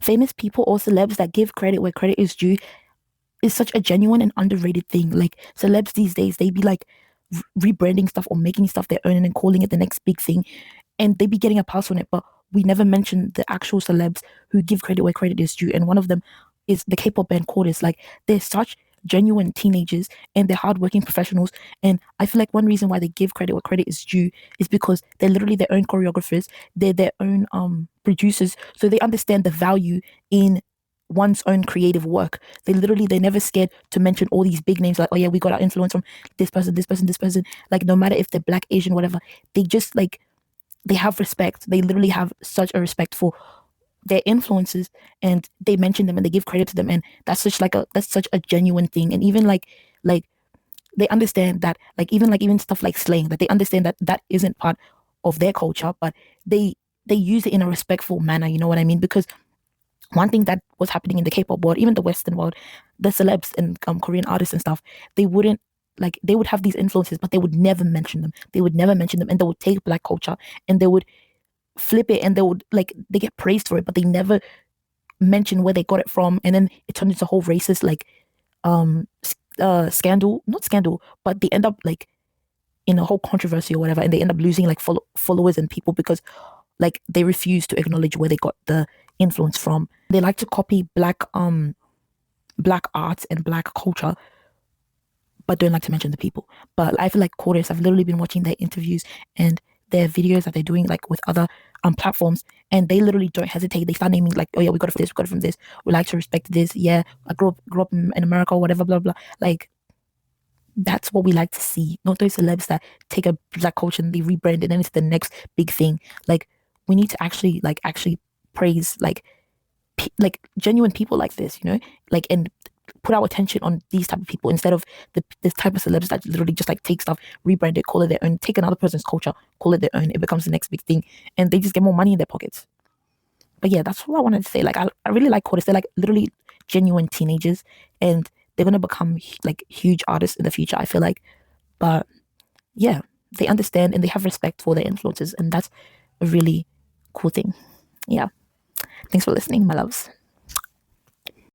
famous people or celebs that give credit where credit is due is such a genuine and underrated thing. Like celebs these days, they be like rebranding stuff or making stuff their own and then calling it the next big thing, and they be getting a pass on it. But we never mention the actual celebs who give credit where credit is due, and one of them is the K-pop band CORTIS. Like they're such genuine teenagers and they're hardworking professionals. And I feel like one reason why they give credit where credit is due is because they're literally their own choreographers, they're their own producers, so they understand the value in one's own creative work. They're never scared to mention all these big names like, oh yeah, we got our influence from this person, this person, this person. Like no matter if they're black, Asian, whatever, they just like they have respect. They literally have such a respect for their influences, and they mention them and they give credit to them, and that's such a genuine thing. And even like they understand that, even stuff like slang, that they understand that that isn't part of their culture, but they use it in a respectful manner. You know what I mean? Because one thing that was happening in the K-pop world, even the Western world, the celebs and Korean artists and stuff, they wouldn't they would have these influences, but they would never mention them. They would never mention them, and they would take black culture and they would flip it, and they would they get praised for it, but they never mention where they got it from, and then it turned into a whole racist um scandal, not scandal, but they end up in a whole controversy or whatever, and they end up losing followers and people because they refuse to acknowledge where they got the influence from. They like to copy black arts and black culture, but don't like to mention the people. But I feel like Chorus, I've literally been watching their interviews and their videos that they're doing with other platforms, and they literally don't hesitate. They start naming oh yeah, we got it from this, we got it from this. We like to respect this. Yeah, I grew up in America, or whatever, blah blah. That's what we like to see. Not those celebs that take a black culture and they rebrand it and it's the next big thing. We need to actually praise genuine people like this, and put our attention on these type of people instead of this type of celebs that literally just take stuff, rebrand it, call it their own, take another person's culture, call it their own. It becomes the next big thing, and they just get more money in their pockets. But yeah, that's what I wanted to say. I really like Chorus. They're literally genuine teenagers, and they're gonna become huge artists in the future, I feel like. But yeah, they understand and they have respect for their influences, and that's a really cool thing. Yeah. Thanks for listening, my loves.